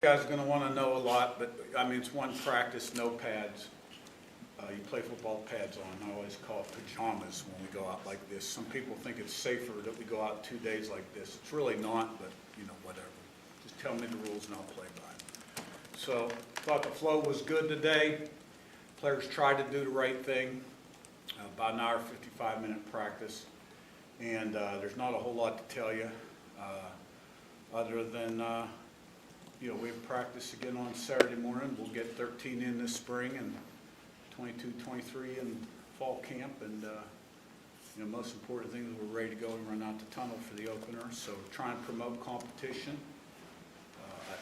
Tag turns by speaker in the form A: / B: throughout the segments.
A: You guys are going to want to know a lot, but I mean, it's one practice, no pads. You play football pads on. I always call it pajamas when we go out like this. Some people think it's safer that we go out 2 days like this. It's really not, but you know, whatever. Just tell me the rules and I'll play by them. So, thought the flow was good today. Players tried to do the right thing. About an hour, 55-minute practice. And there's not a whole lot to tell you other than you know, we have practice again on Saturday morning. We'll get 13 in this spring and 22, 23 in fall camp. And you know, most important thing is we're ready to go and run out the tunnel for the opener. So try and promote competition.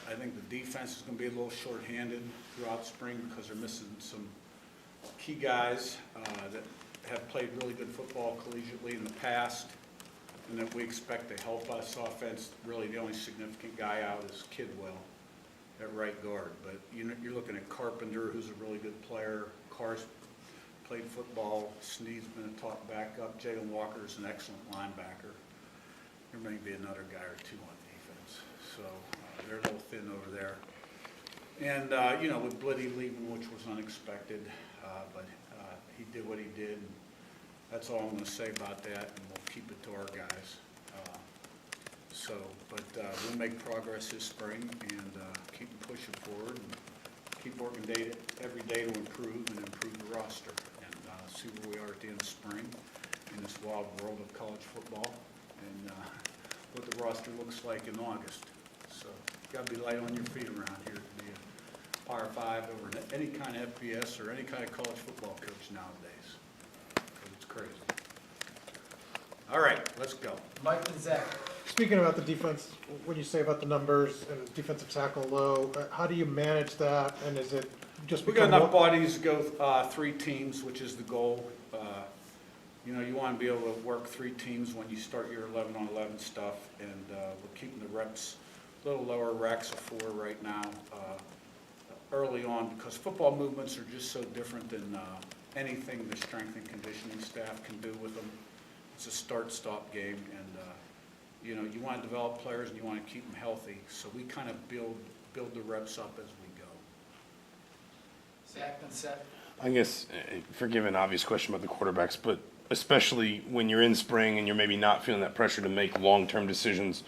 A: I think the defense is going to be a little short-handed throughout spring because they're missing some key guys that have played really good football collegiately in the past, and that we expect to help us offense. Really, the only significant guy out is Kidwell at right guard. But you're looking at Carpenter, who's a really good player. Carr's played football. Sneed's been a top backup. Jalen Walker's an excellent linebacker. There may be another guy or two on defense. So they're a little thin over there. And, you know, with Blitty leaving, which was unexpected, but he did what he did. And that's all I'm going to say about that, and we'll keep it to our guys. But we'll make progress this spring and keep pushing forward and keep working every day to improve the roster and see where we are at the end of spring in this wild world of college football and what the roster looks like in August. So you've got to be light on your feet around here to be a Power 5 over any kind of FBS or any kind of college football coach nowadays. Because it's crazy. All right, let's go.
B: Mike and Zach.
C: Speaking about the defense, when you say about the numbers and defensive tackle low, how do you manage that? And is it just
A: We got
C: become
A: enough
C: more?
A: bodies to go 3 teams, which is the goal. You know, you want to be able to work 3 teams when you start your 11-on-11 stuff, and we're keeping the reps a little lower, racks of 4 right now, early on, because football movements are just so different than anything the strength and conditioning staff can do with them. It's a start-stop game, and you know, you want to develop players and you want to keep them healthy, so we kind of build the reps up as we go.
B: Zach and Seth.
D: I guess, forgive an obvious question about the quarterbacks, but especially when you're in spring and you're maybe not feeling that pressure to make long-term decisions,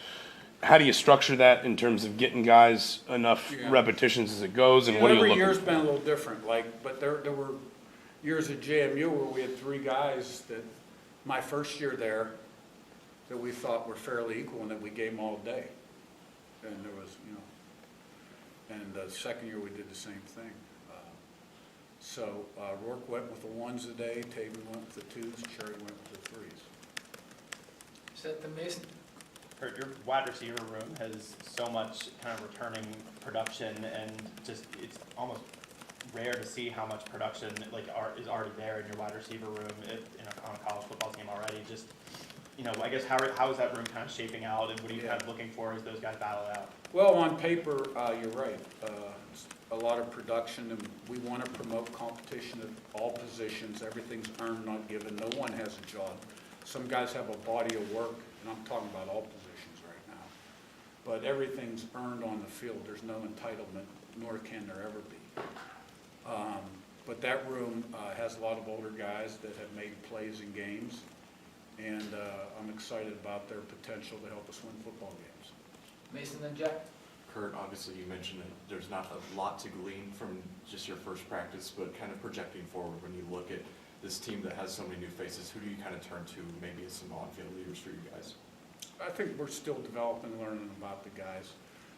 D: how do you structure that in terms of getting guys enough repetitions as it goes, and what are you looking for?
A: Every year's been a little different, but there were years at JMU where we had 3 guys that, my first year there, that we thought were fairly equal and that we gave them all day. And there was, you know, and the second year we did the same thing. So Rourke went with the 1s a day, Tavy went with the 2s, Cherry went with the 3s.
B: Seth and Mason.
E: Curt, your wide receiver room has so much kind of returning production, and just it's almost rare to see how much production is already there in your wide receiver room on a college football team already. Just, you know, I guess how is that room kind of shaping out, and what are you kind of looking for as those guys battle it out?
A: Well, on paper, you're right. It's a lot of production, and we want to promote competition at all positions. Everything's earned, not given. No one has a job. Some guys have a body of work, and I'm talking about all positions right now. But everything's earned on the field. There's no entitlement, nor can there ever be. But that room has a lot of older guys that have made plays in games, and I'm excited about their potential to help us win football games.
B: Mason and Jack.
F: Curt, obviously you mentioned that there's not a lot to glean from just your first practice, but kind of projecting forward when you look at this team that has so many new faces, who do you kind of turn to maybe as some on-field leaders for you guys?
A: I think we're still developing, learning about the guys.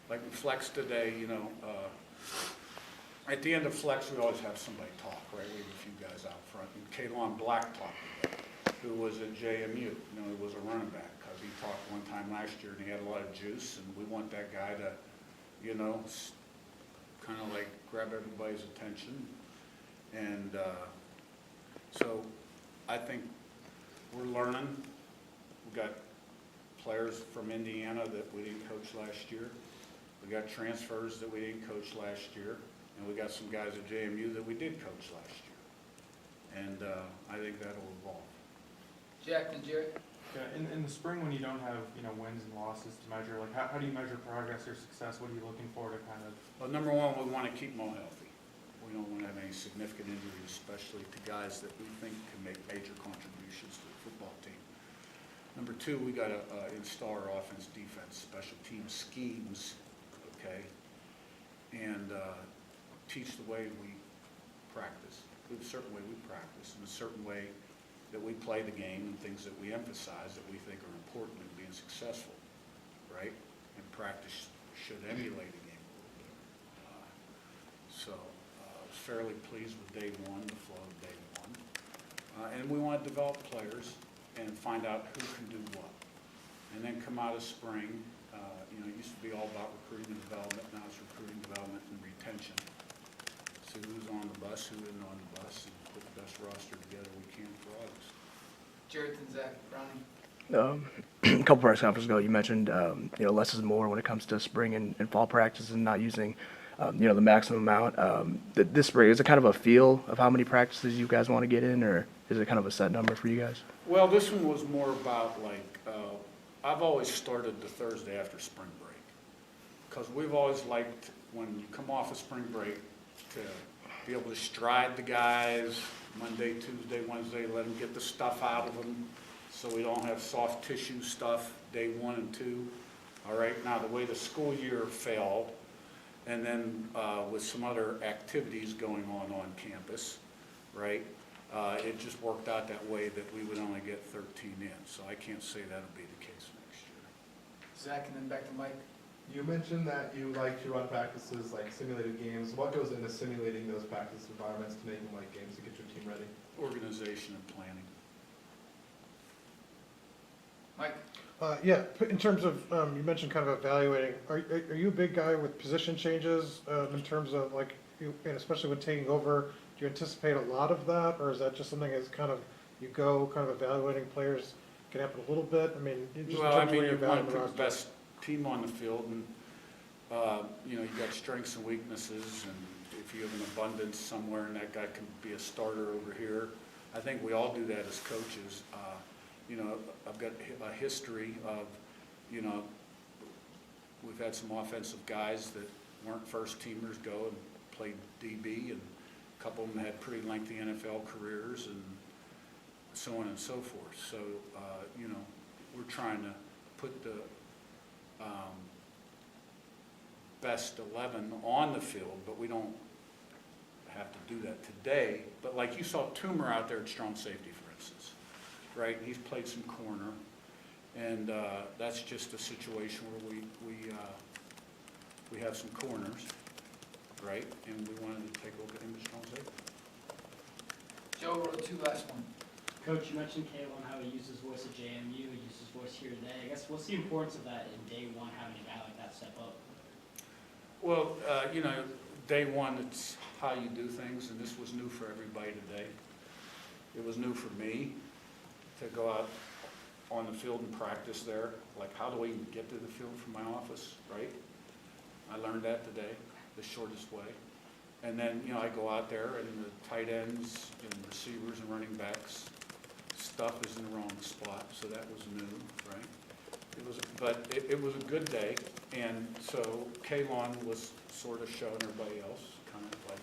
A: Like in flex today, you know, at the end of flex, we always have somebody talk, right? We have a few guys out front. And Kalon Black talked today, who was at JMU. You know, he was a running back because he talked one time last year and he had a lot of juice, and we want that guy to, you know, kind of like grab everybody's attention. And so I think we're learning. We've got players from Indiana that we didn't coach last year. We got transfers that we didn't coach last year. And we got some guys at JMU that we did coach last year. And I think that'll evolve.
B: Jack and Jerry.
G: Yeah, in the spring when you don't have, wins and losses to measure, like how do you measure progress or success? What are you looking for to kind of?
A: Well, number one, we want to keep them all healthy. We don't want to have any significant injuries, especially to guys that we think can make major contributions to the football team. Number two, we got to install our offense, defense, special team schemes, okay? And teach the way we practice, a certain way we practice, and a certain way that we play the game and things that we emphasize that we think are important in being successful, right? And practice should emulate a game a little bit. So I was fairly pleased with day one, the flow of day one. And we want to develop players and find out who can do what. And then come out of spring, it used to be all about recruiting and development, now it's recruiting, development, and retention. See who's on the bus, who isn't on the bus, and put the best roster together we can for August.
B: Jared and Zach, Brownie.
H: A couple press conferences ago, you mentioned less is more when it comes to spring and fall practices and not using the maximum amount. This spring, is it kind of a feel of how many practices you guys want to get in, or is it kind of a set number for you guys?
A: Well, this one was more about I've always started the Thursday after spring break, because we've always liked when you come off of spring break to be able to stride the guys Monday, Tuesday, Wednesday, let them get the stuff out of them so we don't have soft tissue stuff day 1 and 2. All right, now the way the school year fell, and then with some other activities going on campus, right, it just worked out that way that we would only get 13 in. So I can't say that'll be the case next year.
B: Zach, and then back to Mike.
I: You mentioned that you like to run practices like simulated games. What goes into simulating those practice environments to make them like games to get your team ready?
A: Organization and planning.
B: Mike?
C: Yeah, in terms of, you mentioned kind of evaluating, are you a big guy with position changes in terms of and especially when taking over, do you anticipate a lot of that, or is that just something that's kind of, you go kind of evaluating players, can happen a little bit? I mean, just in
A: Well, I
C: terms of
A: mean,
C: where
A: you
C: you're
A: want
C: evaluating
A: to
C: the
A: put the
C: roster.
A: best team on the field, and, you got strengths and weaknesses, and if you have an abundance somewhere and that guy can be a starter over here, I think we all do that as coaches. I've got a history of, we've had some offensive guys that weren't first teamers go and played DB, and a couple of them had pretty lengthy NFL careers, and so on and so forth. So, we're trying to put the best 11 on the field, but we don't have to do that today. But like you saw Toomer out there at strong safety, for instance, right? He's played some corner, and that's just a situation where we have some corners, right? And we wanted to take a look at him at strong safety.
B: Joe wrote 2 last one.
J: Coach, you mentioned Kalen, how he used his voice at JMU, he used his voice here today. I guess, what's the importance of that in day one, having a guy like that step up?
A: Well, day one, it's how you do things, and this was new for everybody today. It was new for me to go out on the field and practice there. Like, how do we even get to the field from my office, right? I learned that today, the shortest way. And then, I go out there, and the tight ends and receivers and running backs, stuff is in the wrong spot, so that was new, right? It was a good day, and so Kalon was sort of showing everybody else, kind of like,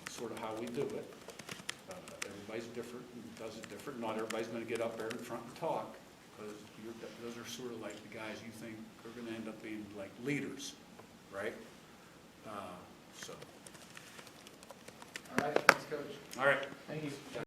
A: sort of how we do it. Everybody's different and does it different. Not everybody's going to get up there in front and talk, because those are sort of like the guys you think are going to end up being like leaders, right?
B: All right, thanks, Coach.
A: All right.
B: Thank you.